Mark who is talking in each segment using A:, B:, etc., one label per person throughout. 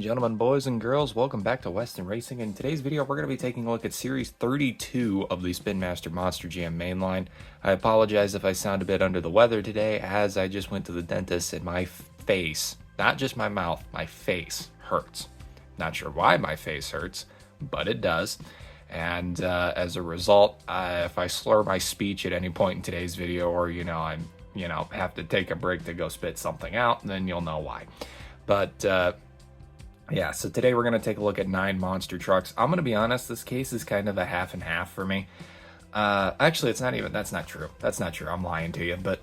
A: gentlemen, boys and girls, welcome back to Weston Racing. In today's video, we're going to be taking a look at Series 32 of the Spin Master Monster Jam mainline. I apologize if I sound a bit under the weather today, as I just went to the dentist and my face, not just my mouth, my face hurts. Not sure why my face hurts, but it does. And as a result, if I slur my speech at any point in today's video, or have to take a break to go spit something out, then you'll know why. But yeah, so today we're going to take a look at 9 monster trucks. I'm going to be honest, this case is kind of a half and half for me. Actually, that's not true. That's not true. I'm lying to you. But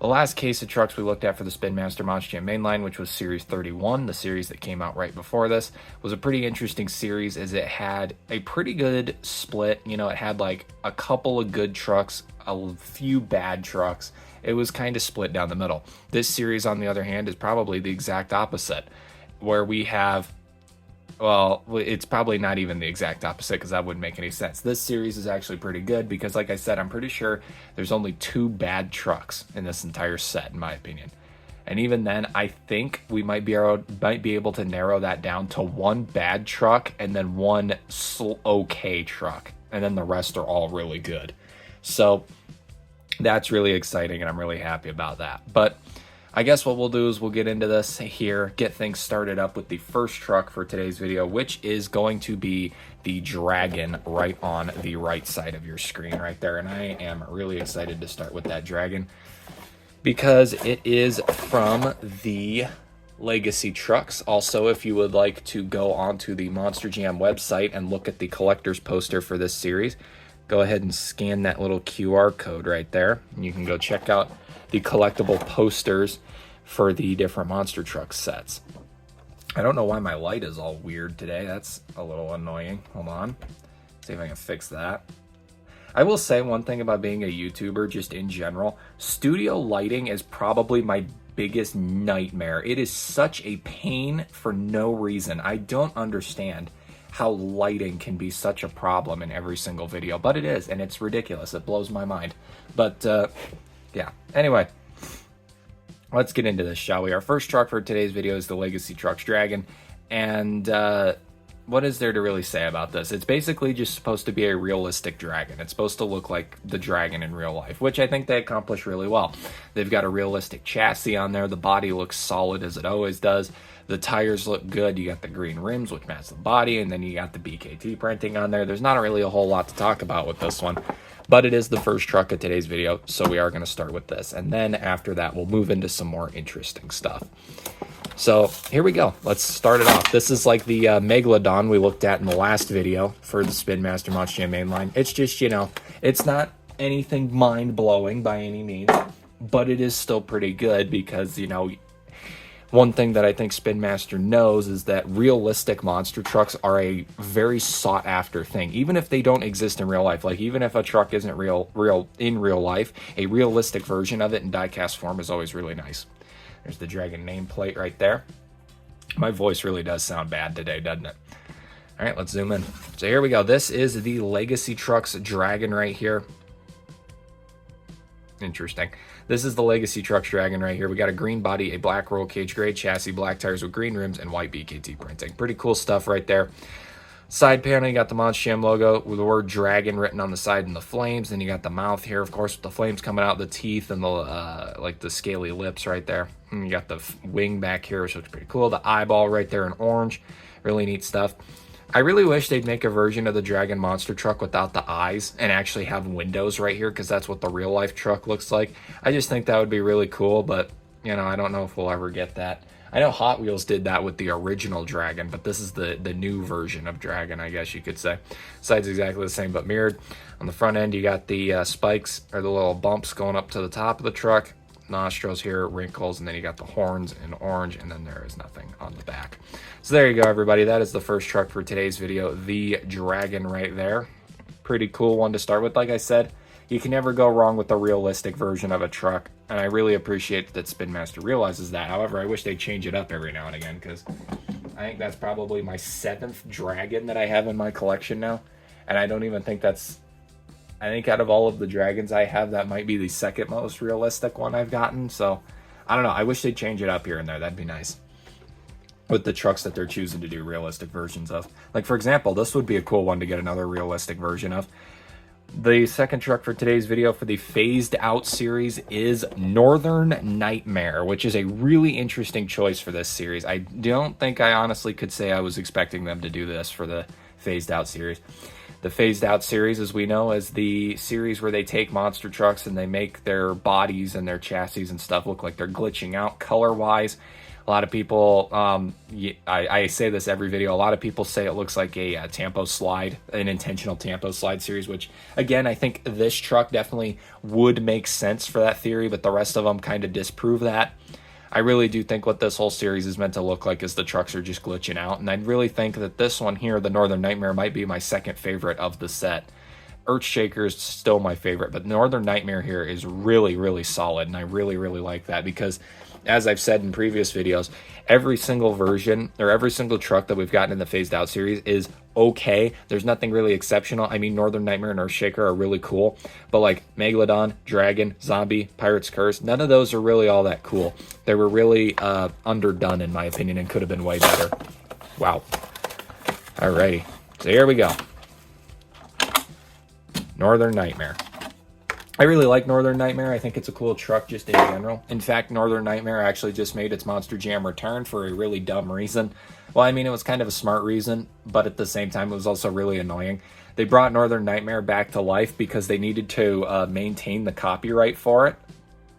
A: the last case of trucks we looked at for the Spin Master Monster Jam mainline, which was Series 31, the series that came out right before this, was a pretty interesting series as it had a pretty good split. You know, it had like a couple of good trucks, a few bad trucks. It was kind of split down the middle. This series, on the other hand, is probably the exact opposite, where we have, well, it's probably not even the exact opposite because that wouldn't make any sense. This series is actually pretty good because, like I said, I'm pretty sure there's only 2 bad trucks in this entire set, in my opinion. And even then, I think we might be able to narrow that down to 1 bad truck and then 1 okay truck, and then the rest are all really good. So that's really exciting, and I'm really happy about that. But I guess what we'll do is we'll get into this here, get things started up with the first truck for today's video, which is going to be the Dragon right on the right side of your screen right there. And I am really excited to start with that Dragon because it is from the Legacy Trucks. Also, if you would like to go onto the Monster Jam website and look at the collector's poster for this series, go ahead and scan that little QR code right there. And you can go check out the collectible posters for the different monster truck sets. I don't know why my light is all weird today. That's a little annoying. Hold on. See if I can fix that. I will say one thing about being a YouTuber, just in general. Studio lighting is probably my biggest nightmare. It is such a pain for no reason. I don't understand how lighting can be such a problem in every single video, but it is, and it's ridiculous. It blows my mind. But yeah, anyway, let's get into this, shall we? Our first truck for today's video is the Legacy Trucks Dragon, and what is there to really say about this? It's basically just supposed to be a realistic dragon. It's supposed to look like the dragon in real life, which I think they accomplish really well. They've got a realistic chassis on there. The body looks solid as it always does. The tires look good. You got the green rims, which match the body, and then you got the BKT printing on there. There's not really a whole lot to talk about with this one, but it is the first truck of today's video, so we are going to start with this. And then after that, we'll move into some more interesting stuff. So here we go. Let's start it off. This is like the Megalodon we looked at in the last video for the Spin Master Monster Jam mainline. It's just, it's not anything mind-blowing by any means, but it is still pretty good because, one thing that I think Spin Master knows is that realistic monster trucks are a very sought after thing, even if they don't exist in real life. Like, even if a truck isn't real in real life, a realistic version of it in diecast form is always really nice. There's the Dragon nameplate right there. My voice really does sound bad today, doesn't it? All right, let's zoom in. So here we go. This is the Legacy Trucks Dragon right here. Interesting. This is the Legacy Trucks Dragon right here. We got a green body, a black roll cage, gray chassis, black tires with green rims, and white BKT printing. Pretty cool stuff right there. Side panel, you got the Monster Jam logo with the word Dragon written on the side and the flames. Then you got the mouth here, of course, with the flames coming out, the teeth, and the like the scaly lips right there. And you got the wing back here, which looks pretty cool. The eyeball right there in orange. Really neat stuff. I really wish they'd make a version of the Dragon monster truck without the eyes and actually have windows right here, because that's what the real life truck looks like. I just think that would be really cool, but I don't know if we'll ever get that. I know Hot Wheels did that with the original Dragon, but this is the new version of Dragon, I guess you could say. Side's exactly the same, but mirrored. On the front end, you got the spikes, or the little bumps going up to the top of the truck. Nostrils here, wrinkles, and then you got the horns in orange, and then there is nothing on the back. So there you go, everybody. That is the first truck for today's video, the Dragon right there. Pretty cool one to start with. Like I said, you can never go wrong with a realistic version of a truck, and I really appreciate that Spin Master realizes that. However, I wish they'd change it up every now and again, because I think that's probably my 7th Dragon that I have in my collection now, and I don't even think that's... I think out of all of the Dragons I have, that might be the 2nd most realistic one I've gotten. So, I don't know. I wish they'd change it up here and there. That'd be nice. with the trucks that they're choosing to do realistic versions of. Like, for example, this would be a cool one to get another realistic version of. The second truck for today's video for the phased out series is Northern Nightmare, which is a really interesting choice for this series. I don't think I honestly could say I was expecting them to do this for the phased out series. The phased out series, as we know, is the series where they take monster trucks and they make their bodies and their chassis and stuff look like they're glitching out color-wise. A lot of people, I say this every video, a lot of people say it looks like a Tampo slide, an intentional Tampo slide series, which, again, I think this truck definitely would make sense for that theory, but the rest of them kind of disprove that. I really do think what this whole series is meant to look like is the trucks are just glitching out, and I really think that this one here, the Northern Nightmare, might be my second favorite of the set. Earthshaker is still my favorite, but Northern Nightmare here is really, really solid, and I really, really like that because, as I've said in previous videos, every single version or every single truck that we've gotten in the phased out series is okay. There's nothing really exceptional. I mean, Northern Nightmare and Earthshaker are really cool, but like Megalodon, Dragon, Zombie, Pirate's Curse, none of those are really all that cool. They were really underdone in my opinion and could have been way better. Wow. Alrighty, so here we go. Northern Nightmare. I really like Northern Nightmare. I think it's a cool truck just in general. In fact, Northern Nightmare actually just made its Monster Jam return for a really dumb reason. Well, I mean, it was kind of a smart reason, but at the same time, it was also really annoying. They brought Northern Nightmare back to life because they needed to maintain the copyright for it,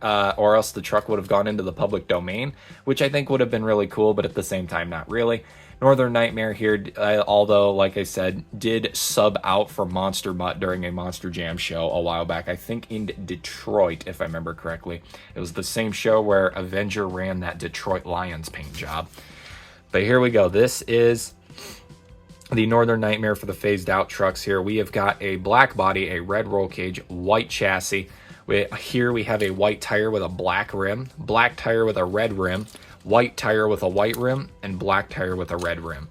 A: or else the truck would have gone into the public domain, which I think would have been really cool, but at the same time, not really. Northern Nightmare here, although, like I said, did sub out for Monster Mutt during a Monster Jam show a while back. I think in Detroit, if I remember correctly. It was the same show where Avenger ran that Detroit Lions paint job. But here we go. This is the Northern Nightmare for the phased out trucks here. We have got a black body, a red roll cage, white chassis. Here we have a white tire with a black rim, black tire with a red rim, white tire with a white rim, and black tire with a red rim.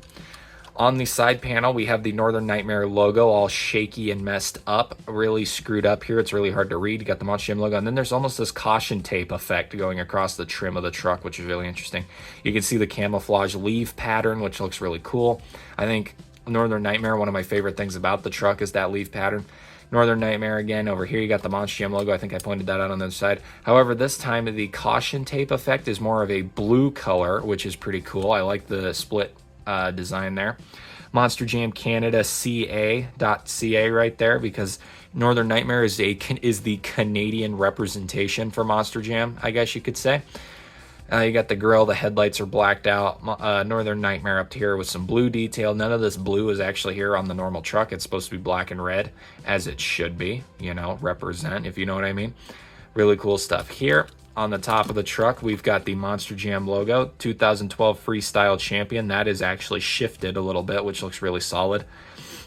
A: On the side panel, we have the Northern Nightmare logo all shaky and messed up, really screwed up here. It's really hard to read. You got the Monster Jam logo, and then there's almost this caution tape effect going across the trim of the truck, which is really interesting. You can see the camouflage leaf pattern, which looks really cool. I think Northern Nightmare, one of my favorite things about the truck is that leaf pattern. Northern Nightmare again, over here you got the Monster Jam logo. I think I pointed that out on the other side. However, this time the caution tape effect is more of a blue color, which is pretty cool. I like the split design there. Monster Jam Canada CA.ca right there, because Northern Nightmare is the Canadian representation for Monster Jam, I guess you could say. You got the grill, the headlights are blacked out. Northern Nightmare up here with some blue detail. None of this blue is actually here on the normal truck. It's supposed to be black and red, as it should be, you know, represent, if you know what I mean. Really cool stuff. Here on the top of the truck, we've got the Monster Jam logo, 2012 Freestyle Champion. That is actually shifted a little bit, which looks really solid.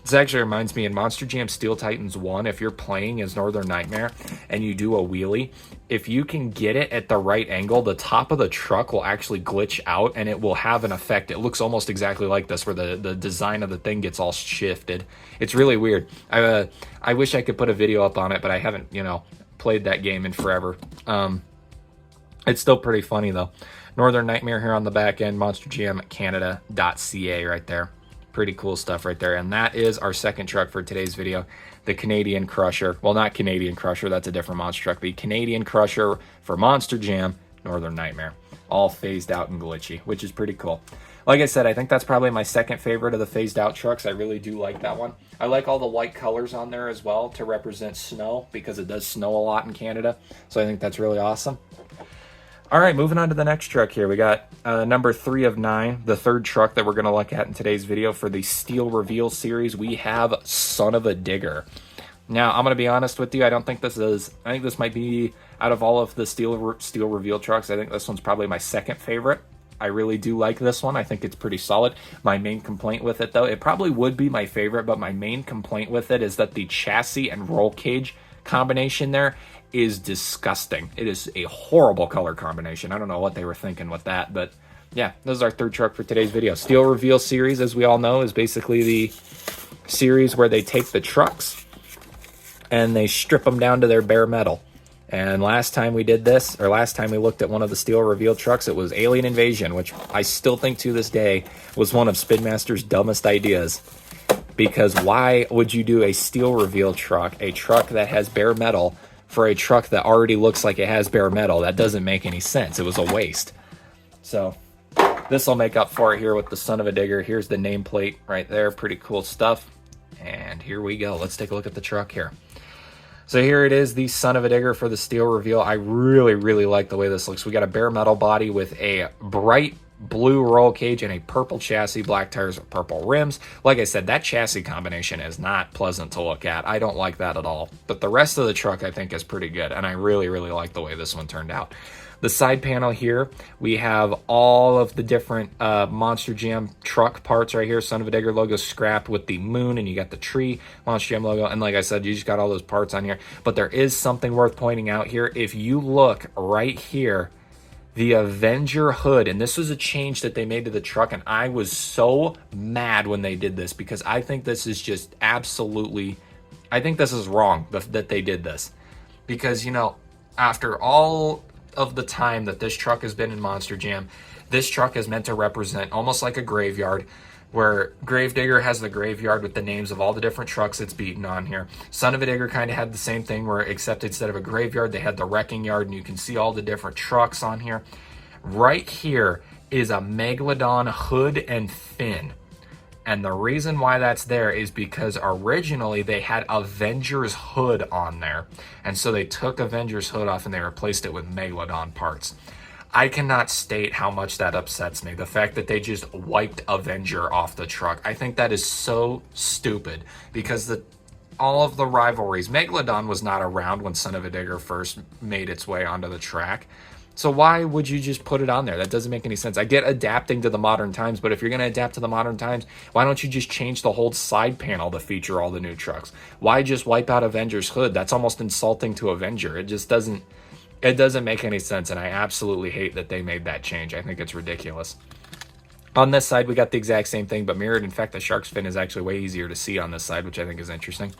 A: This actually reminds me, in Monster Jam Steel Titans 1, if you're playing as Northern Nightmare and you do a wheelie, if you can get it at the right angle, the top of the truck will actually glitch out and it will have an effect. It looks almost exactly like this, where the design of the thing gets all shifted. It's really weird. I wish I could put a video up on it, but I haven't, you know, played that game in forever. It's still pretty funny, though. Northern Nightmare here on the back end, Monster Jam Canada.ca right there. Pretty cool stuff right there. And that is our second truck for today's video, the Canadian Crusher. Well, not Canadian Crusher, that's a different monster truck. The Canadian Crusher for Monster Jam Northern Nightmare. All phased out and glitchy, which is pretty cool. Like I said, I think that's probably my second favorite of the phased out trucks. I really do like that one. I like all the white colors on there as well to represent snow, because it does snow a lot in Canada. So I think that's really awesome. All right, moving on to the next truck here. We got number 3 of 9, the third truck that we're going to look at in today's video for the Steel Reveal series. We have Son of a Digger. Now, I'm going to be honest with you. I think this might be, out of all of the Steel Reveal trucks, I think this one's probably my second favorite. I really do like this one. I think it's pretty solid. My main complaint with it, though, it probably would be my favorite, but my main complaint with it is that the chassis and roll cage combination there is disgusting. It is a horrible color combination. I don't know what they were thinking with that, but yeah, this is our third truck for today's video. Steel Reveal series, as we all know, is basically the series where they take the trucks and they strip them down to their bare metal. And last time we did this, or last time we looked at one of the steel reveal trucks, it was Alien Invasion, which I still think to this day was one of Spin Master's dumbest ideas. Because why would you do a steel reveal truck, a truck that has bare metal, for a truck that already looks like it has bare metal? That doesn't make any sense. It was a waste. So this will make up for it here with the Son of a Digger. Here's the nameplate right there. Pretty cool stuff. And here we go. Let's take a look at the truck here. So here it is, the Son of a Digger for the steel reveal. I really, really like the way this looks. We got a bare metal body with a bright blue roll cage and a purple chassis, black tires with purple rims. Like I said, that chassis combination is not pleasant to look at. I don't like that at all. But the rest of the truck I think is pretty good, and I really, really like the way this one turned out. The side panel here, we have all of the different Monster Jam truck parts right here. Son of a Digger logo scrapped with the moon, and you got the tree Monster Jam logo. And like I said, you just got all those parts on here. But there is something worth pointing out here. If you look right here, the Avenger hood, and this was a change that they made to the truck, and I was so mad when they did this because I think this is just absolutely, I think this is wrong that they did this. Because, you know, after all of the time that this truck has been in Monster Jam, this truck is meant to represent almost like a graveyard, where Gravedigger has the graveyard with the names of all the different trucks it's beaten on here. Son of a Digger kind of had the same thing, where except instead of a graveyard, they had the wrecking yard, and you can see all the different trucks on here. Right here is a Megalodon hood and fin. And the reason why that's there is because originally they had Avenger's hood on there. And so they took Avenger's hood off and they replaced it with Megalodon parts. I cannot state how much that upsets me. The fact that they just wiped Avenger off the truck. I think that is so stupid because all of the rivalries. Megalodon was not around when Son of a Digger first made its way onto the track. So why would you just put it on there? That doesn't make any sense. I get adapting to the modern times, but if you're going to adapt to the modern times, why don't you just change the whole side panel to feature all the new trucks? Why just wipe out Avenger's hood? That's almost insulting to Avenger. It just doesn't make any sense, and I absolutely hate that they made that change. I think it's ridiculous. On this side, we got the exact same thing, but mirrored. In fact, the shark's fin is actually way easier to see on this side, which I think is interesting.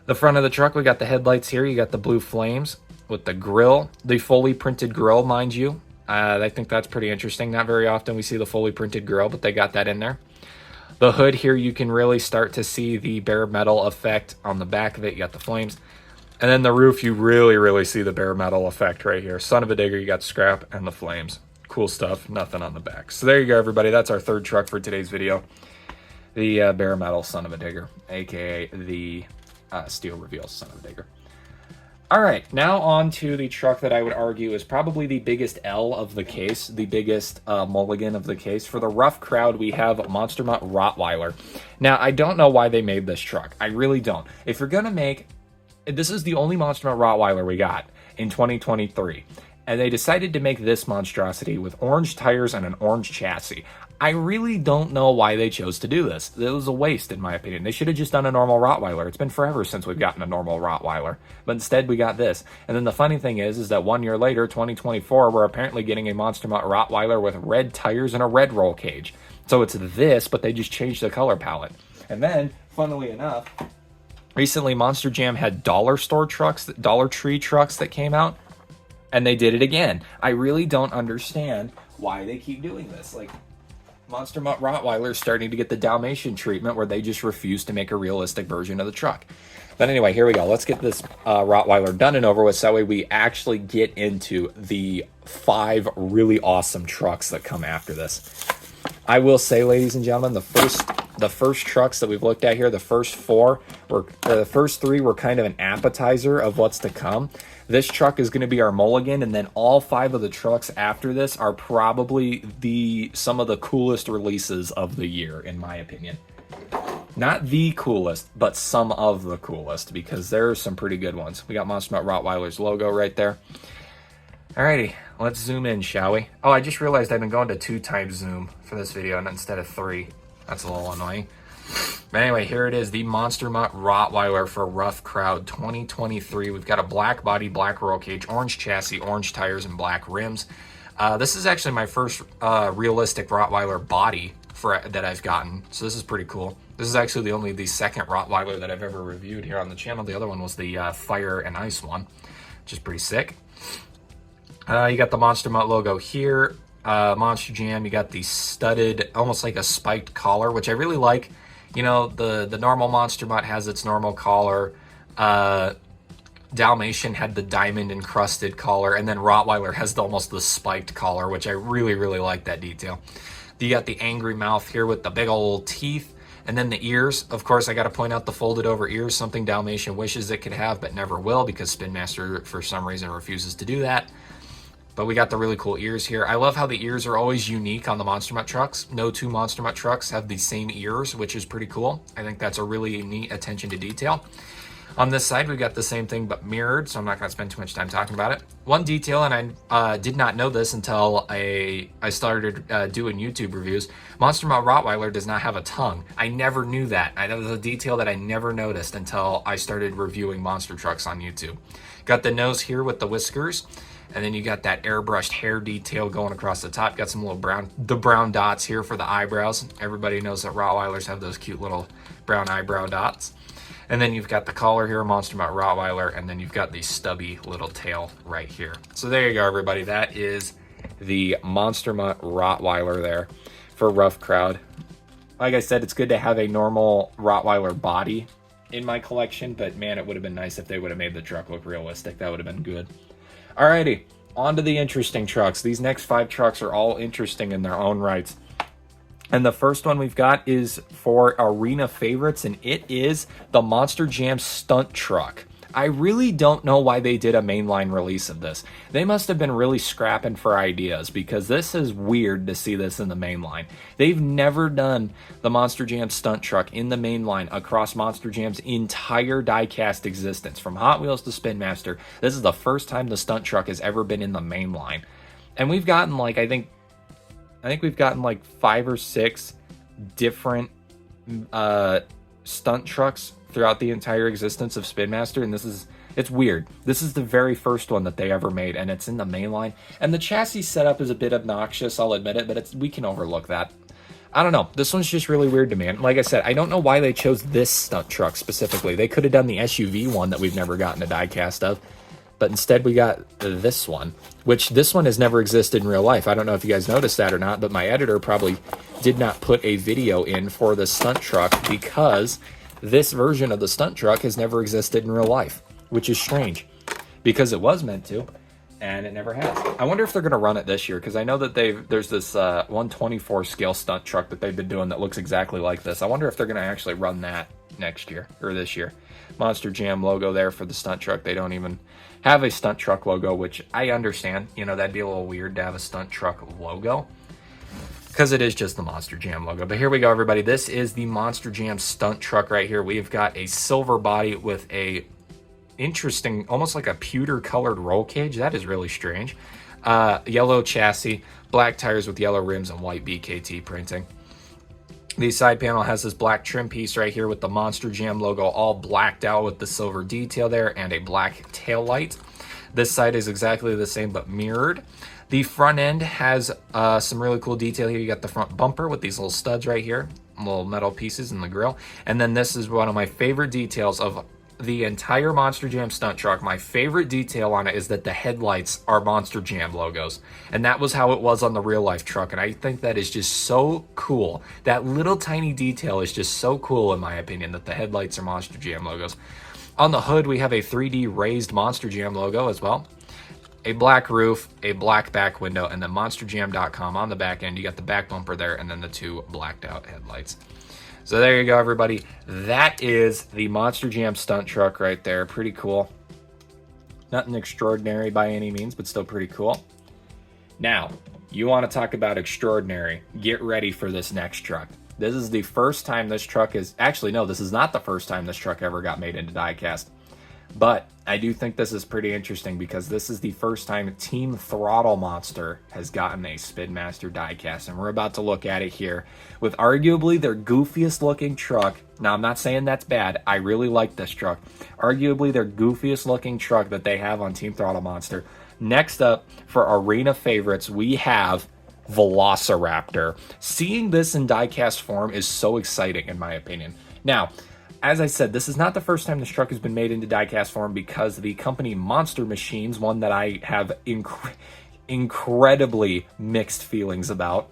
A: The front of the truck, we got the headlights here. You got the blue flames with the grill, the fully printed grill, mind you. I think that's pretty interesting. Not very often we see the fully printed grill, but they got that in there. The hood here, you can really start to see the bare metal effect on the back of it. You got the flames. And then the roof, you really, really see the bare metal effect right here. Son of a Digger, you got scrap and the flames. Cool stuff, nothing on the back. So there you go, everybody. That's our third truck for today's video. The bare metal Son of a Digger, aka the steel reveal Son of a Digger. All right, now on to the truck that I would argue is probably the biggest L of the case, the biggest mulligan of the case. For the rough crowd, we have Monster Mutt Rottweiler. Now, I don't know why they made this truck. I really don't. If you're going to make... This is the only Monster Mutt Rottweiler we got in 2023. And they decided to make this monstrosity with orange tires and an orange chassis. I really don't know why they chose to do this. It was a waste, in my opinion. They should have just done a normal Rottweiler. It's been forever since we've gotten a normal Rottweiler. But instead, we got this. And then the funny thing is that 1 year later, 2024, we're apparently getting a Monster Mutt Rottweiler with red tires and a red roll cage. So it's this, but they just changed the color palette. And then, funnily enough, recently Monster Jam had Dollar Tree trucks that came out. And they did it again. I really don't understand why they keep doing this. Like, Monster Mutt Rottweiler is starting to get the Dalmatian treatment where they just refuse to make a realistic version of the truck. But anyway, here we go. Let's get this Rottweiler done and over with so that way we actually get into the 5 really awesome trucks that come after this. I will say, ladies and gentlemen, the first trucks that we've looked at here, the first 4, the first 3 were kind of an appetizer of what's to come. This truck is going to be our mulligan, and then all 5 of the trucks after this are probably some of the coolest releases of the year, in my opinion. Not the coolest, but some of the coolest, because there are some pretty good ones. We got Monster Mutt Rottweiler's logo right there. Alrighty, let's zoom in, shall we? Oh, I just realized I've been going to 2 times zoom for this video instead of 3. That's a little annoying. But anyway, here it is, the Monster Mutt Rottweiler for Rough Crowd 2023. We've got a black body, black roll cage, orange chassis, orange tires, and black rims. This is actually my first realistic Rottweiler body that I've gotten, so this is pretty cool. This is actually the second Rottweiler that I've ever reviewed here on the channel. The other one was the Fire and Ice one. which is pretty sick. You got the Monster Mutt logo here. Monster Jam, you got the studded, almost like a spiked collar, which I really like. You know, the normal Monster Mutt has its normal collar. Dalmatian had the diamond encrusted collar, and then Rottweiler has almost the spiked collar, which I really, really like that detail. You got the angry mouth here with the big old teeth, and then the ears. Of course, I got to point out the folded over ears, something Dalmatian wishes it could have, but never will because Spin Master, for some reason, refuses to do that. But we got the really cool ears here. I love how the ears are always unique on the Monster Mutt trucks. No two Monster Mutt trucks have the same ears, which is pretty cool. I think that's a really neat attention to detail. On this side, we got the same thing but mirrored, so I'm not going to spend too much time talking about it. One detail, and I did not know this until I started doing YouTube reviews, Monster Mutt Rottweiler does not have a tongue. I never knew that. That was a detail that I never noticed until I started reviewing monster trucks on YouTube. Got the nose here with the whiskers. And then you got that airbrushed hair detail going across the top. Got some little brown dots here for the eyebrows. Everybody knows that Rottweilers have those cute little brown eyebrow dots. And then you've got the collar here, Monster Mutt Rottweiler, and then you've got the stubby little tail right here. So there you go, everybody. That is the Monster Mutt Rottweiler there for Rough Crowd. Like I said, it's good to have a normal Rottweiler body in my collection, but man, it would have been nice if they would have made the truck look realistic. That would have been good. Alrighty, on to the interesting trucks. These next 5 trucks are all interesting in their own rights. And the first one we've got is for arena favorites, and it is the Monster Jam Stunt truck. I really don't know why they did a mainline release of this. They must have been really scrapping for ideas, because this is weird to see this in the mainline. They've never done the Monster Jam Stunt truck in the mainline across Monster Jam's entire diecast existence. From Hot Wheels to Spin Master, this is the first time the stunt truck has ever been in the mainline. And we've gotten like, I think we've gotten like 5 or 6 different stunt trucks throughout the entire existence of Spin Master, and it's weird. This is the very first one that they ever made, and it's in the mainline. And the chassis setup is a bit obnoxious, I'll admit it, but we can overlook that. I don't know. This one's just really weird to me. And like I said, I don't know why they chose this stunt truck specifically. They could have done the SUV one that we've never gotten a diecast of, but instead we got this one, which this one has never existed in real life. I don't know if you guys noticed that or not, but my editor probably did not put a video in for the stunt truck because this version of the stunt truck has never existed in real life, which is strange because it was meant to, and it never has. I wonder if they're going to run it this year, because I know that there's this 1/24 scale stunt truck that they've been doing that looks exactly like this. I wonder if they're going to actually run that next year or this year. Monster Jam logo there for the stunt truck. They don't even have a stunt truck logo, which I understand. You know, that'd be a little weird to have a stunt truck logo, because it is just the Monster Jam logo. But here we go, everybody. This is the Monster Jam stunt truck right here. We've got a silver body with a interesting, almost like a pewter colored roll cage. That is really strange. Yellow chassis, black tires with yellow rims, and white BKT printing. The side panel has this black trim piece right here with the Monster Jam logo all blacked out with the silver detail there and a black tail light. This side is exactly the same but mirrored. The front end has some really cool detail here. You got the front bumper with these little studs right here, little metal pieces in the grill. And then this is one of my favorite details of the entire Monster Jam stunt truck. My favorite detail on it is that the headlights are Monster Jam logos. And that was how it was on the real life truck. And I think that is just so cool. That little tiny detail is just so cool in my opinion, that the headlights are Monster Jam logos. On the hood, we have a 3D raised Monster Jam logo as well. A black roof, a black back window, and then monsterjam.com on the back end. You got the back bumper there, and then the 2 blacked out headlights. So there you go, everybody. That is the Monster Jam stunt truck right there. Pretty cool. Nothing extraordinary by any means, but still pretty cool. Now, you want to talk about extraordinary. Get ready for this next truck. This is the first time this truck is... Actually, no, this is not the first time this truck ever got made into diecast. But I do think this is pretty interesting because this is the first time Team Throttle Monster has gotten a Spin Master diecast, and we're about to look at it here with arguably their goofiest looking truck. Now, I'm not saying that's bad. I really like this truck. Arguably their goofiest looking truck that they have on Team Throttle Monster. Next up, for arena favorites, we have Velociraptor. Seeing this in diecast form is so exciting in my opinion. Now, as I said, this is not the first time this truck has been made into diecast form, because the company Monster Machines, one that I have incredibly mixed feelings about,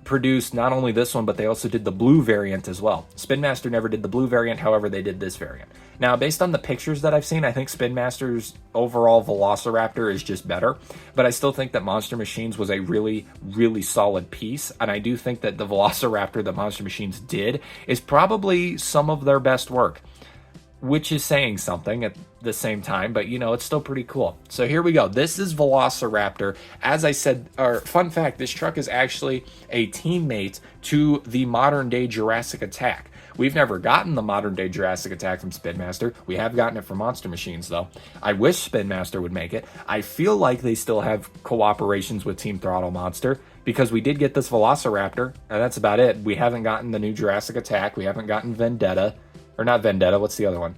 A: produced not only this one, but they also did the blue variant as well. Spin Master never did the blue variant, however, they did this variant. Now, based on the pictures that I've seen, I think Spin Master's overall Velociraptor is just better, but I still think that Monster Machines was a really, really solid piece, and I do think that the Velociraptor that Monster Machines did is probably some of their best work, which is saying something at the same time, but you know, it's still pretty cool. So here we go. This is Velociraptor. As I said, or fun fact, this truck is actually a teammate to the modern day Jurassic Attack. We've never gotten the modern day Jurassic Attack from Spin Master. We have gotten it from Monster Machines though. I wish Spin Master would make it. I feel like they still have cooperations with Team Throttle Monster, because we did get this Velociraptor, and that's about it. We haven't gotten the new Jurassic Attack. We haven't gotten Vendetta. Or not Vendetta, what's the other one?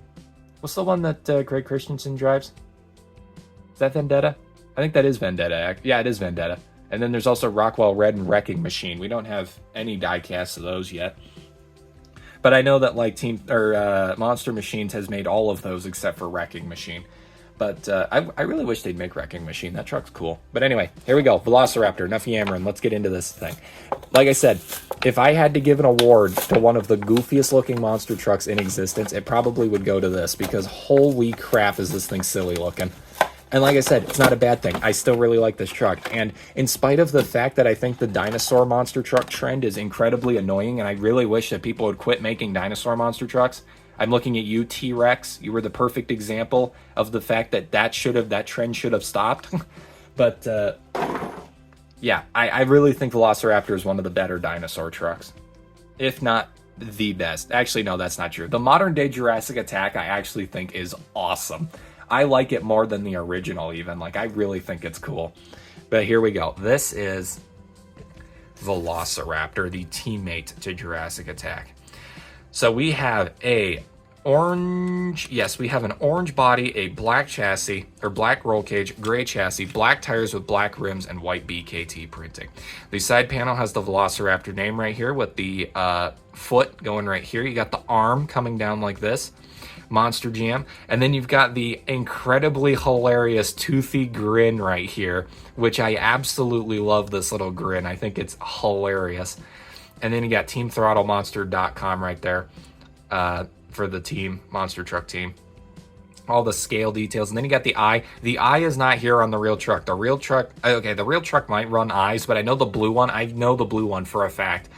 A: What's the one that Craig Christensen drives? Is that Vendetta? I think that is Vendetta. Yeah, it is Vendetta. And then there's also Rockwell Red and Wrecking Machine. We don't have any diecasts of those yet. But I know that like Monster Machines has made all of those except for Wrecking Machine. But I really wish they'd make Wrecking Machine. That truck's cool. But anyway, here we go. Velociraptor. Enough yammering. Let's get into this thing. Like I said, if I had to give an award to one of the goofiest looking monster trucks in existence, it probably would go to this, because holy crap is this thing silly looking. And like I said, it's not a bad thing. I still really like this truck. And in spite of the fact that I think the dinosaur monster truck trend is incredibly annoying, and I really wish that people would quit making dinosaur monster trucks, I'm looking at you, T-Rex. You were the perfect example of the fact that that trend should have stopped. But yeah, I really think Velociraptor is one of the better dinosaur trucks, if not the best. Actually, no, that's not true. The modern day Jurassic Attack I actually think is awesome. I like it more than the original even. Like, I really think it's cool. But here we go. This is Velociraptor, the teammate to Jurassic Attack. So we have we have an orange body, a black chassis, or black roll cage, gray chassis, black tires with black rims, and white BKT printing. The side panel has the Velociraptor name right here with the foot going right here. You got the arm coming down like this, Monster Jam, and then you've got the incredibly hilarious toothy grin right here, which I absolutely love. This little grin, I think it's hilarious. And then you got TeamThrottleMonster.com right there for the team, monster truck team. All the scale details. And then you got the eye. The eye is not here on the real truck. The real truck, okay, the real truck might run eyes, but I know the blue one for a fact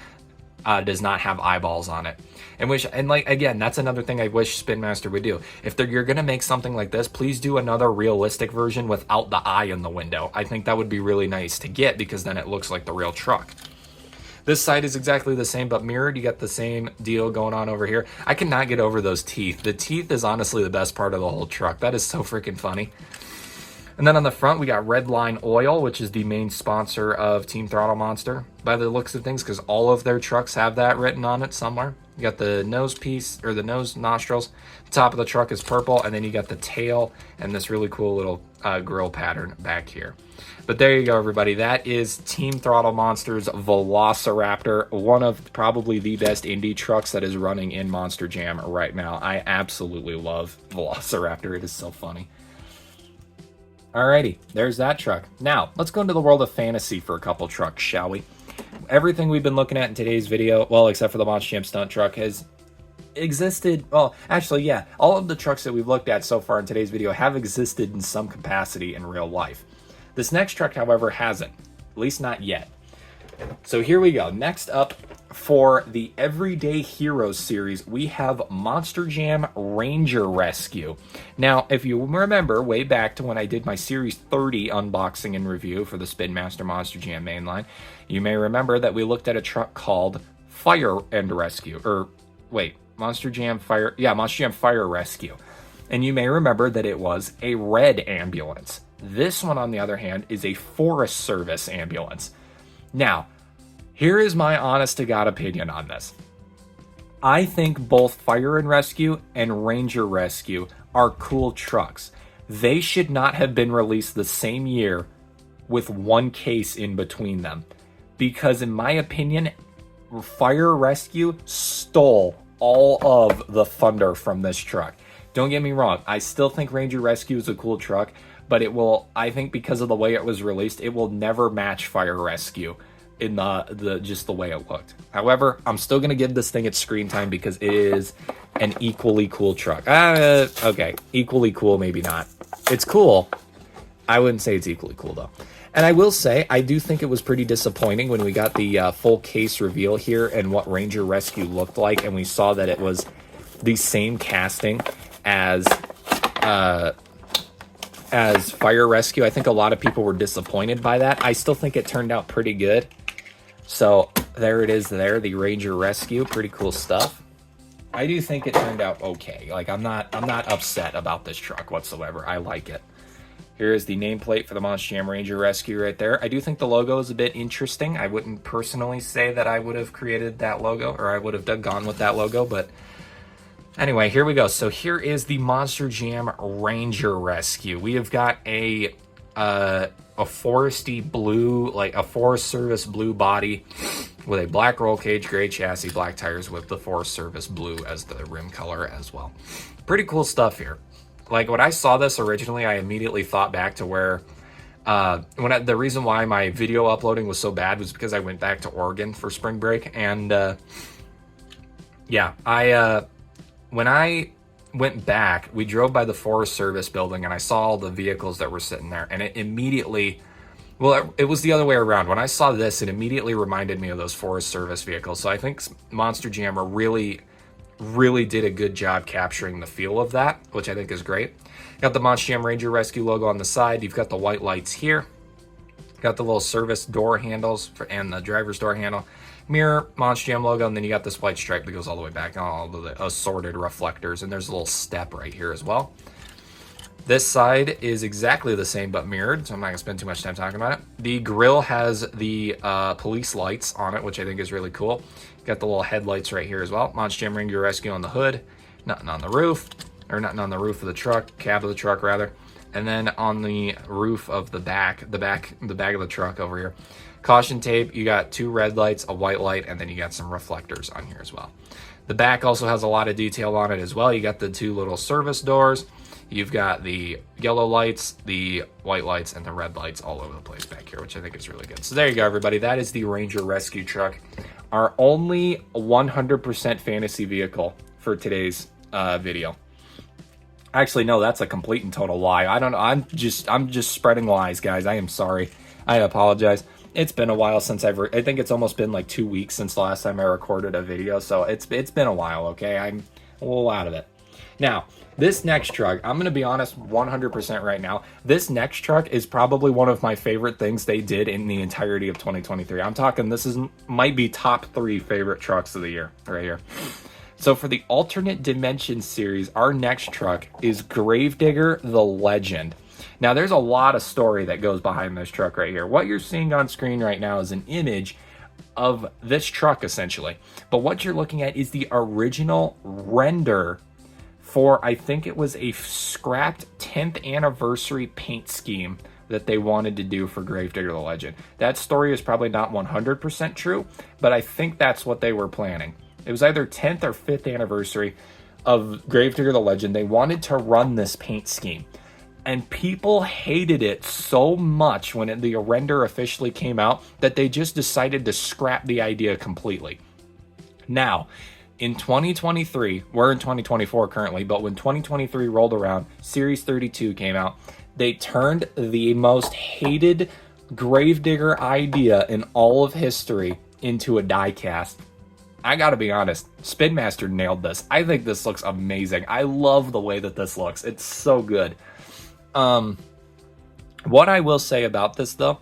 A: does not have eyeballs on it. And like, again, that's another thing I wish Spin Master would do. If you're going to make something like this, please do another realistic version without the eye in the window. I think that would be really nice to get, because then it looks like the real truck. This side is exactly the same, but mirrored. You got the same deal going on over here. I cannot get over those teeth. The teeth is honestly the best part of the whole truck. That is so freaking funny. And then on the front, we got Redline Oil, which is the main sponsor of Team Throttle Monster, by the looks of things, because all of their trucks have that written on it somewhere. You got the nose piece, or the nose nostrils. The top of the truck is purple, and then you got the tail and this really cool little grill pattern back here. But there you go, everybody. That is Team Throttle Monster's Velociraptor, one of probably the best indie trucks that is running in Monster Jam right now. I absolutely love Velociraptor. It is so funny. Alrighty, there's that truck. Now, let's go into the world of fantasy for a couple trucks, shall we? Everything we've been looking at in today's video, well, except for the Monster Jam Stunt truck, has existed. Well, actually, yeah, all of the trucks that we've looked at so far in today's video have existed in some capacity in real life. This next truck, however, hasn't, at least not yet. So here we go. Next up, for the Everyday Heroes series, we have Monster Jam Ranger Rescue. Now, if you remember way back to when I did my Series 30 unboxing and review for the Spin Master Monster Jam mainline, you may remember that we looked at a truck called Fire and Rescue. Or, wait, Monster Jam Fire Rescue. And you may remember that it was a red ambulance. This one, on the other hand, is a Forest Service ambulance. Now, here is my honest-to-God opinion on this. I think both Fire and Rescue and Ranger Rescue are cool trucks. They should not have been released the same year with one case in between them. Because in my opinion, Fire Rescue stole all of the thunder from this truck. Don't get me wrong, I still think Ranger Rescue is a cool truck, but it will, I think because of the way it was released, it will never match Fire Rescue in the just the way it looked. However, I'm still going to give this thing its screen time because it is an equally cool truck. Okay, equally cool, maybe not. It's cool. I wouldn't say it's equally cool, though. And I will say, I do think it was pretty disappointing when we got the full case reveal here and what Ranger Rescue looked like, and we saw that it was the same casting as Fire Rescue. I think a lot of people were disappointed by that. I still think it turned out pretty good. So there it is there, the Ranger Rescue. Pretty cool stuff. I do think it turned out okay. Like, I'm not upset about this truck whatsoever. I like it. Here is the nameplate for the Monster Jam Ranger Rescue right there. I do think the logo is a bit interesting. I wouldn't personally say that I would have created that logo, or I would have gone with that logo, but anyway, here we go. So here is the Monster Jam Ranger Rescue. We have got a foresty blue, like a Forest Service blue body with a black roll cage, gray chassis, black tires with the Forest Service blue as the rim color as well. Pretty cool stuff here. Like, when I saw this originally, I immediately thought back to where the reason why my video uploading was so bad was because I went back to Oregon for spring break. And when I went back, we drove by the Forest Service building and I saw all the vehicles that were sitting there, and it immediately, well, it was the other way around. When I saw this, it immediately reminded me of those Forest Service vehicles. So I think Monster Jammer really did a good job capturing the feel of that, which I think is great. Got the Monster Jam Ranger Rescue logo on the side. You've got the white lights here. Got the little service door handles and the driver's door handle. Mirror, Monster Jam logo, and then you got this white stripe that goes all the way back, all the assorted reflectors, and there's a little step right here as well. This side is exactly the same but mirrored, so I'm not going to spend too much time talking about it. The grille has the police lights on it, which I think is really cool. Got the little headlights right here as well. Monster Jam Ranger Rescue on the hood, nothing on the roof, or nothing on the roof of the truck, cab of the truck rather. And then on the roof of the back of the truck over here, caution tape, you got two red lights, a white light, and then you got some reflectors on here as well. The back also has a lot of detail on it as well. You got the two little service doors. You've got the yellow lights, the white lights, and the red lights all over the place back here, which I think is really good. So there you go, everybody. That is the Ranger Rescue truck. Our only 100% fantasy vehicle for today's video. Actually, no, that's a complete and total lie. I don't know. I'm just spreading lies, guys. I am sorry. I apologize. It's been a while since I think it's almost been like 2 weeks since the last time I recorded a video. So it's been a while, okay? I'm a little out of it. Now, this next truck, I'm going to be honest 100% right now. This next truck is probably one of my favorite things they did in the entirety of 2023. I'm talking might be top 3 favorite trucks of the year right here. So for the Alternate Dimension series, our next truck is Gravedigger the Legend. Now, there's a lot of story that goes behind this truck right here. What you're seeing on screen right now is an image of this truck, essentially. But what you're looking at is the original render for, I think it was a scrapped 10th anniversary paint scheme that they wanted to do for Gravedigger the Legend. That story is probably not 100% true, but I think that's what they were planning. It was either 10th or 5th anniversary of Gravedigger the Legend. They wanted to run this paint scheme, and people hated it so much when the render officially came out that they just decided to scrap the idea completely. Now, in 2023, we're in 2024 currently, but when 2023 rolled around, Series 32 came out, they turned the most hated Gravedigger idea in all of history into a die-cast. I gotta be honest, Spin Master nailed this. I think this looks amazing. I love the way that this looks. It's so good. What I will say about this, though,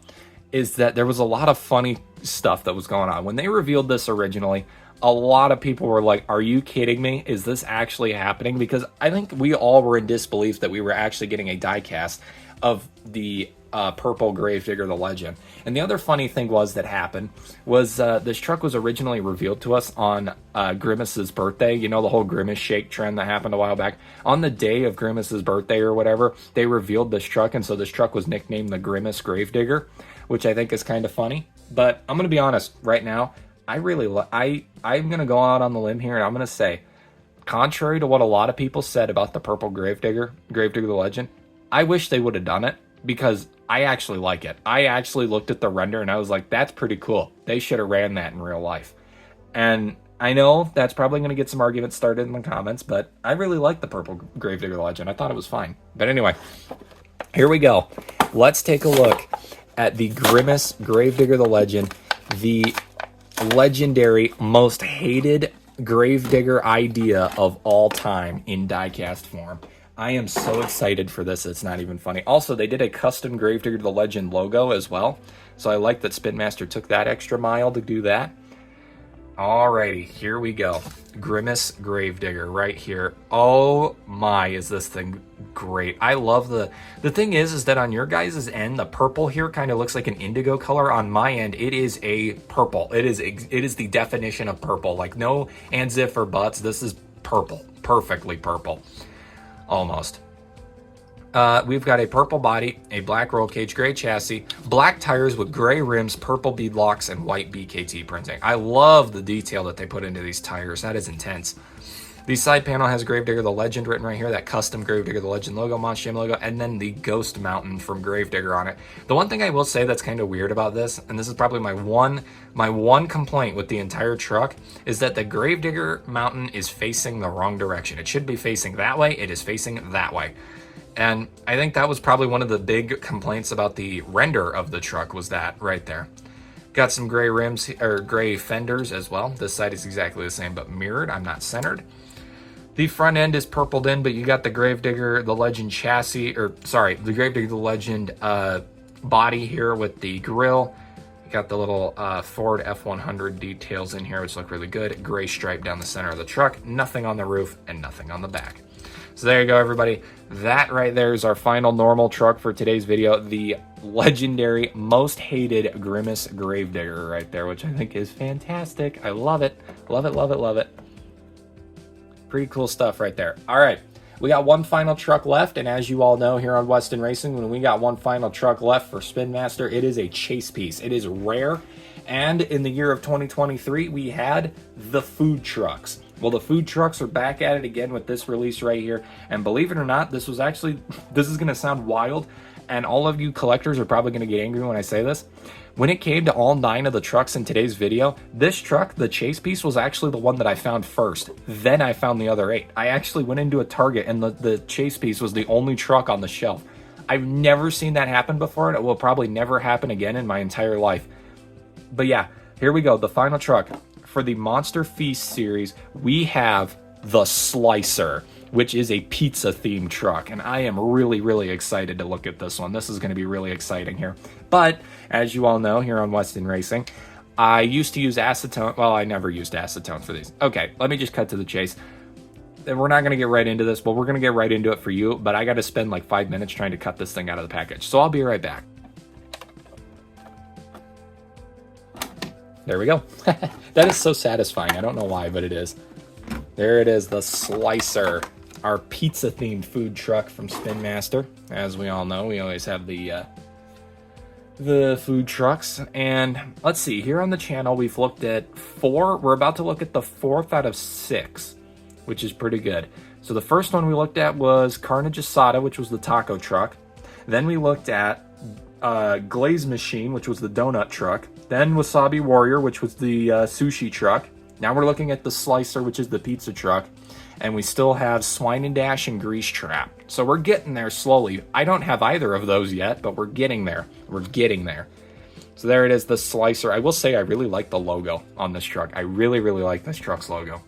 A: is that there was a lot of funny stuff that was going on. When they revealed this originally, a lot of people were like, are you kidding me? Is this actually happening? Because I think we all were in disbelief that we were actually getting a die-cast of the purple Gravedigger the Legend. And the other funny thing that happened was this truck was originally revealed to us on Grimace's birthday. You know, the whole Grimace shake trend that happened a while back. On the day of Grimace's birthday or whatever, they revealed this truck, and so this truck was nicknamed the Grimace Gravedigger, which I think is kind of funny. But I'm going to be honest right now, I really I'm gonna go out on the limb here and I'm gonna say, contrary to what a lot of people said about the purple Gravedigger the Legend, I wish they would have done it because I actually like it. I actually looked at the render and I was like, that's pretty cool. They should have ran that in real life. And I know that's probably going to get some arguments started in the comments, but I really like the purple Gravedigger the Legend. I thought it was fine. But anyway, here we go. Let's take a look at the Grimace Gravedigger the Legend, the legendary, most hated Gravedigger idea of all time in diecast form. I am so excited for this, it's not even funny. Also, they did a custom Gravedigger the Legend logo as well, so I like that Spin Master took that extra mile to do that. Alrighty, here we go. Grimace Gravedigger right here. Oh my, is this thing great. I love the thing is that on your guys' end, the purple here kind of looks like an indigo color. On my end, it is a purple. It is the definition of purple. Like no ands, if, or buts. This is purple. Perfectly purple. Almost. We've got a purple body, a black roll cage, gray chassis, black tires with gray rims, purple bead locks, and white BKT printing. I love the detail that they put into these tires. That is intense. The side panel has Gravedigger the Legend written right here, that custom Gravedigger the Legend logo, Monster Jam logo, and then the Ghost Mountain from Gravedigger on it. The one thing I will say that's kind of weird about this, and this is probably my one complaint with the entire truck, is that the Gravedigger Mountain is facing the wrong direction. It should be facing that way. It is facing that way. And I think that was probably one of the big complaints about the render of the truck was that right there. Got some gray rims, or gray fenders as well. This side is exactly the same, but mirrored. I'm not centered. The front end is purpled in, but you got the Gravedigger the Legend chassis, or sorry, the Gravedigger the Legend body here with the grill. You got the little Ford F100 details in here, which look really good. Gray stripe down the center of the truck. Nothing on the roof and nothing on the back. So there you go, everybody. That right there is our final normal truck for today's video. The legendary, most hated Grimace Gravedigger right there, which I think is fantastic. I love it. Love it, love it, love it. Pretty cool stuff right there. All right, we got one final truck left, and as you all know here on Weston Racing, when we got one final truck left for Spin Master, it is a chase piece. It is rare, and in the year of 2023, we had the food trucks. Well, the food trucks are back at it again with this release right here. And believe it or not, this is going to sound wild, and all of you collectors are probably going to get angry when I say this. When it came to all 9 of the trucks in today's video, this truck, the chase piece, was actually the one that I found first. Then I found the other 8. I actually went into a Target, and the chase piece was the only truck on the shelf. I've never seen that happen before, and it will probably never happen again in my entire life. But yeah, here we go, the final truck. For the Monster Feast series, we have the Slicer, which is a pizza themed truck, and I am really, really excited to look at this one. This is going to be really exciting here. But as you all know, here on Weston Racing, I used to use acetone. Well, I never used acetone for these. Okay, let me just cut to the chase. We're not going to get right into this, but we're going to get right into it for you. But I got to spend like 5 minutes trying to cut this thing out of the package, so I'll be right back. There we go. That is so satisfying. I don't know why, but it is. There it is, the Slicer, our pizza-themed food truck from Spin Master. As we all know, we always have the food trucks. And let's see, here on the channel, we've looked at 4. We're about to look at the 4th out of 6, which is pretty good. So the first one we looked at was Carnage Asada, which was the taco truck. Then we looked at Glaze Machine, which was the donut truck. Then Wasabi Warrior, which was the sushi truck. Now we're looking at the Slicer, which is the pizza truck. And we still have Swine and Dash and Grease Trap. So we're getting there slowly. I don't have either of those yet, but we're getting there. We're getting there. So there it is, the Slicer. I will say I really like the logo on this truck. I really, really like this truck's logo.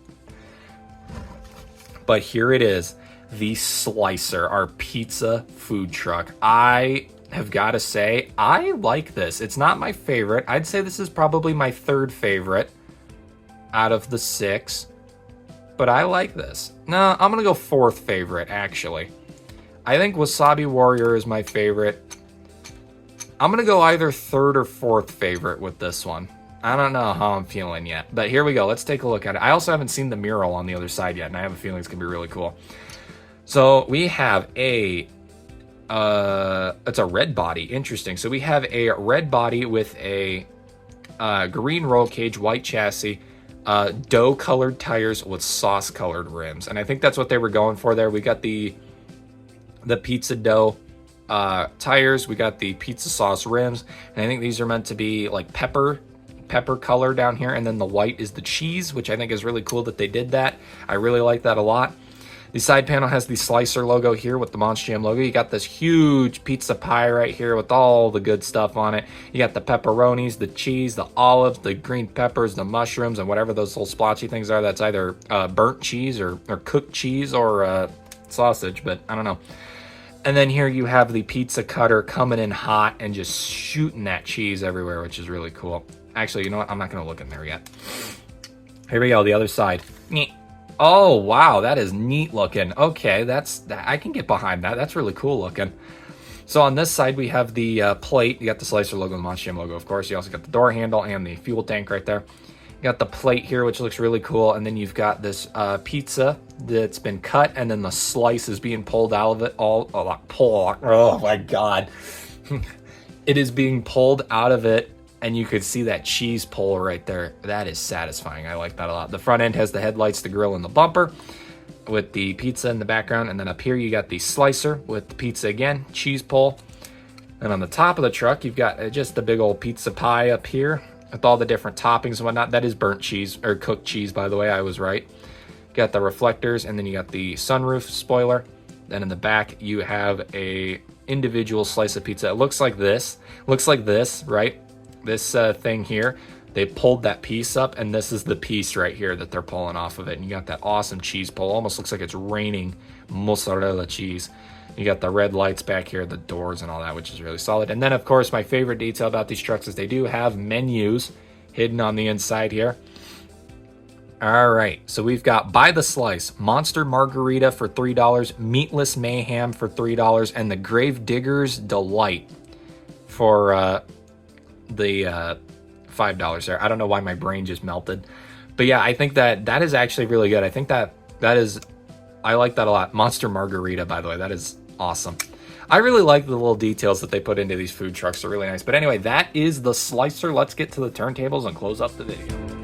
A: But here it is, the Slicer, our pizza food truck. I have got to say, I like this. It's not my favorite. I'd say this is probably my 3rd favorite out of the 6, but I like this. No, I'm going to go 4th favorite, actually. I think Wasabi Warrior is my favorite. I'm going to go either 3rd or 4th favorite with this one. I don't know how I'm feeling yet, but here we go. Let's take a look at it. I also haven't seen the mural on the other side yet, and I have a feeling it's going to be really cool. So we have it's a red body. Interesting. So we have a red body with a green roll cage, white chassis, dough colored tires with sauce colored rims. And I think that's what they were going for there. We got the pizza dough tires, we got the pizza sauce rims, and I think these are meant to be like pepper color down here, and then the white is the cheese, which I think is really cool that they did that. I really like that a lot. The side panel has the Slicer logo here with the Monster Jam logo. You got this huge pizza pie right here with all the good stuff on it. You got the pepperonis, the cheese, the olives, the green peppers, the mushrooms, and whatever those little splotchy things are. That's either burnt cheese or cooked cheese or sausage, but I don't know. And then here you have the pizza cutter coming in hot and just shooting that cheese everywhere, which is really cool. Actually, you know what? I'm not going to look in there yet. Here we go, the other side. Oh, wow, that is neat looking. Okay, I can get behind that. That's really cool looking. So on this side, we have the plate. You got the Slicer logo and the Monster Jam logo, of course. You also got the door handle and the fuel tank right there. You got the plate here, which looks really cool. And then you've got this pizza that's been cut, and then the slice is being pulled out of it. Oh my God. It is being pulled out of it, and you could see that cheese pull right there. That is satisfying. I like that a lot. The front end has the headlights, the grill, and the bumper with the pizza in the background. And then up here, you got the Slicer with the pizza again, cheese pull. And on the top of the truck, you've got just the big old pizza pie up here with all the different toppings and whatnot. That is burnt cheese, or cooked cheese, by the way. I was right. You got the reflectors, and then you got the sunroof spoiler. Then in the back, you have a individual slice of pizza. It looks like this. Looks like this, right? This thing here. They pulled that piece up, and this is the piece right here that they're pulling off of it. And you got that awesome cheese pull. Almost looks like it's raining mozzarella cheese. You got the red lights back here, the doors and all that, which is really solid. And then, of course, my favorite detail about these trucks is they do have menus hidden on the inside here. All right, so we've got by the slice, Monster Margarita for $3, Meatless Mayhem for $3, and the Grave Digger's Delight for the $5 there. I don't know why my brain just melted. But yeah, I think that is actually really good. I think that is, I like that a lot. Monster Margarita, by the way, that is awesome. I really like the little details that they put into these food trucks. They're really nice. But anyway, that is the Slicer. Let's get to the turntables and close up the video.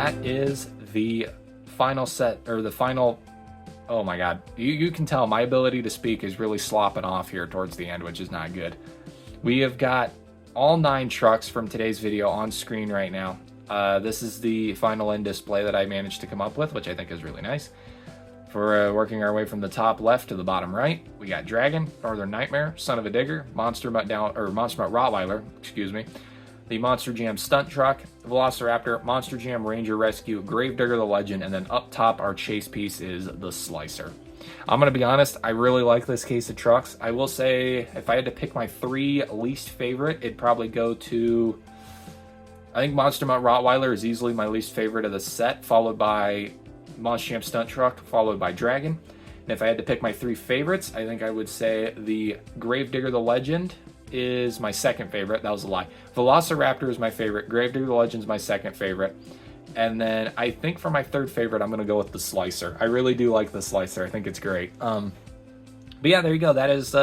A: that is the final set, or the final, oh my god, you can tell my ability to speak is really slopping off here towards the end, which is not good. We have got all 9 trucks from today's video on screen right now. This is the final end display that I managed to come up with, which I think is really nice. For working our way from the top left to the bottom right, we got Dragon, Northern Nightmare, Son of a Digger, Monster Mutt Rottweiler, excuse me, the Monster Jam Stunt Truck, Velociraptor, Monster Jam Ranger Rescue, Gravedigger the Legend, and then up top our chase piece is the Slicer. I'm going to be honest, I really like this case of trucks. I will say, if I had to pick my 3 least favorite, it'd probably go to, I think Monster Mutt Rottweiler is easily my least favorite of the set, followed by Monster Jam Stunt Truck, followed by Dragon. And if I had to pick my 3 favorites, I think I would say the Gravedigger the Legend is my second favorite. That was a lie. Velociraptor is my favorite. Gravedigger the Legend is my second favorite. And then I think for my 3rd favorite, I'm going to go with the Slicer. I really do like the Slicer. I think it's great. But yeah, there you go. That is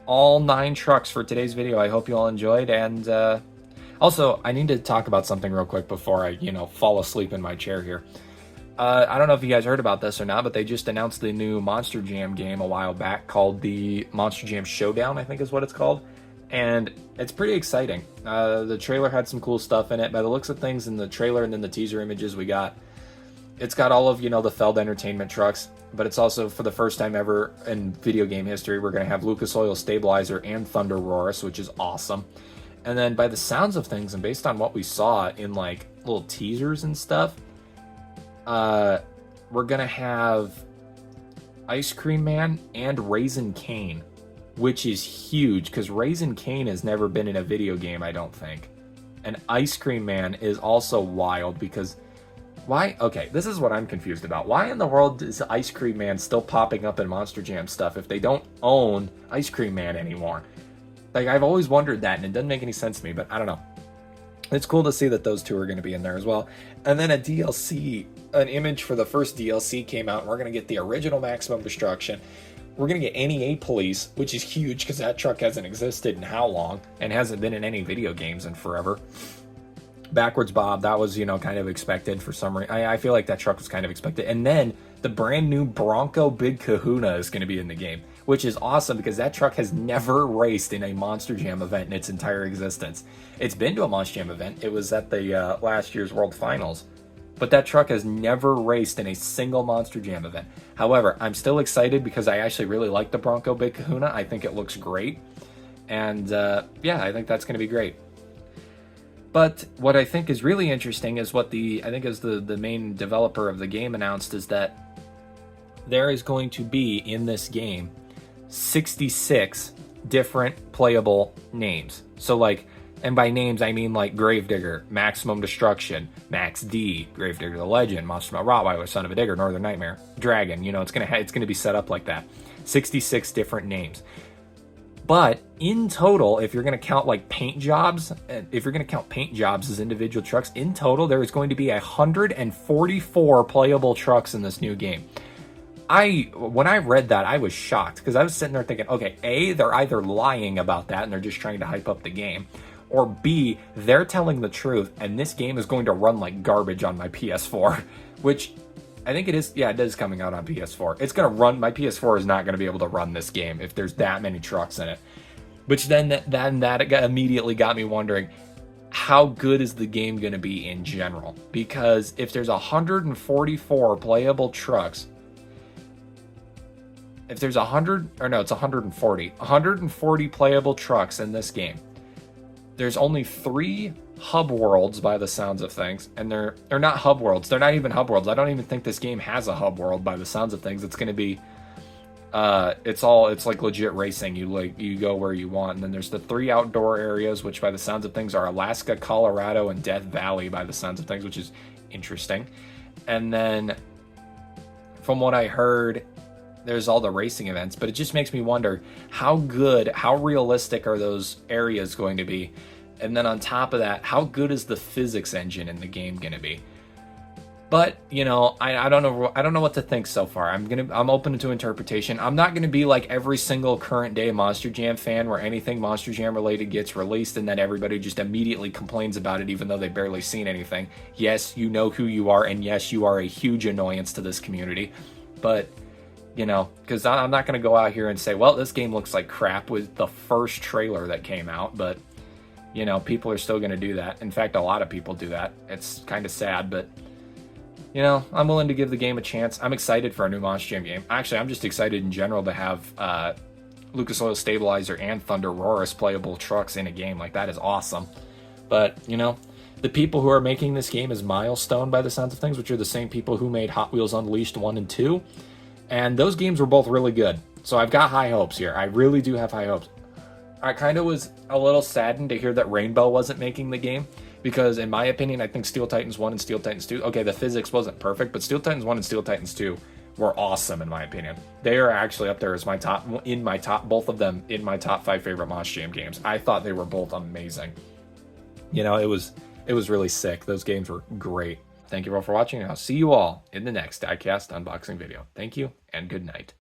A: all 9 trucks for today's video. I hope you all enjoyed. And also, I need to talk about something real quick before I, fall asleep in my chair here. I don't know if you guys heard about this or not, but they just announced the new Monster Jam game a while back called the Monster Jam Showdown, I think is what it's called. And it's pretty exciting. The trailer had some cool stuff in it. By the looks of things in the trailer and then the teaser images we got, it's got all of, the Feld Entertainment trucks, but it's also, for the first time ever in video game history, we're going to have Lucas Oil Stabilizer and Thunder Roarus, which is awesome. And then by the sounds of things and based on what we saw in like little teasers and stuff, we're gonna have Ice Cream Man and Raisin Cane, which is huge because Raisin Cane has never been in a video game, I don't think. And Ice Cream Man is also wild because why? Okay, this is what I'm confused about. Why in the world is Ice Cream Man still popping up in Monster Jam stuff if they don't own Ice Cream Man anymore? Like, I've always wondered that, and it doesn't make any sense to me, but I don't know. It's cool to see that those 2 are going to be in there as well. And then a DLC, an image for the first DLC came out, and we're going to get the original Maximum Destruction. We're going to get NEA Police, which is huge because that truck hasn't existed in how long and hasn't been in any video games in forever. Backwards Bob, that was, kind of expected for some reason. I feel like that truck was kind of expected. And then the brand new Bronco Big Kahuna is going to be in the game, which is awesome because that truck has never raced in a Monster Jam event in its entire existence. It's been to a Monster Jam event. It was at the last year's World Finals. But that truck has never raced in a single Monster Jam event. However, I'm still excited because I actually really like the Bronco Big Kahuna. I think it looks great. And yeah, I think that's going to be great. But what I think is really interesting is what the main developer of the game announced is that there is going to be in this game 66 different playable names. So like, and by names I mean like Gravedigger, Maximum Destruction, Max D, Gravedigger the Legend, Monster Mutt Rottweiler, Son of a Digger, Northern Nightmare, Dragon. It's gonna be set up like that. 66 different names. But in total, if you're going to count like paint jobs, if you're going to count paint jobs as individual trucks, in total, there is going to be 144 playable trucks in this new game. When I read that, I was shocked because I was sitting there thinking, okay, A, they're either lying about that and they're just trying to hype up the game, or B, they're telling the truth and this game is going to run like garbage on my PS4, which I think it is. Yeah, it is coming out on PS4. It's going to run. My PS4 is not going to be able to run this game if there's that many trucks in it. Which then that immediately got me wondering, how good is the game going to be in general? Because if there's 144 playable trucks, if there's 140 playable trucks in this game, there's only 3 hub worlds by the sounds of things, and they're not hub worlds. They're not even hub worlds. I don't even think this game has a hub world by the sounds of things. It's going to be it's like legit racing. You go where you want, and then there's the 3 outdoor areas, which by the sounds of things are Alaska, Colorado, and Death Valley by the sounds of things, which is interesting. And then from what I heard, there's all the racing events, but it just makes me wonder how realistic are those areas going to be? And then on top of that, how good is the physics engine in the game going to be? But, you know, I don't know what to think so far. I'm open to interpretation. I'm not gonna be like every single current day Monster Jam fan where anything Monster Jam related gets released and then everybody just immediately complains about it even though they've barely seen anything. Yes, you know who you are, and yes, you are a huge annoyance to this community. But, you know, because I'm not gonna go out here and say, well, this game looks like crap with the first trailer that came out, but you know, people are still gonna do that. In fact, a lot of people do that. It's kind of sad, but you know, I'm willing to give the game a chance. I'm excited for a new Monster Jam game. Actually, I'm just excited in general to have Lucas Oil Stabilizer and Thunder Roarus playable trucks in a game. Like, that is awesome. But, you know, the people who are making this game is Milestone by the sounds of things, which are the same people who made Hot Wheels Unleashed 1 and 2. And those games were both really good. So I've got high hopes here. I really do have high hopes. I kind of was a little saddened to hear that Rainbow wasn't making the game, because in my opinion, I think Steel Titans 1 and Steel Titans 2, okay, the physics wasn't perfect, but Steel Titans 1 and Steel Titans 2 were awesome in my opinion. They are actually up there as both of them in my top 5 favorite Monster Jam games. I thought they were both amazing. You know, it was really sick. Those games were great. Thank you all for watching, and I'll see you all in the next diecast unboxing video. Thank you, and good night.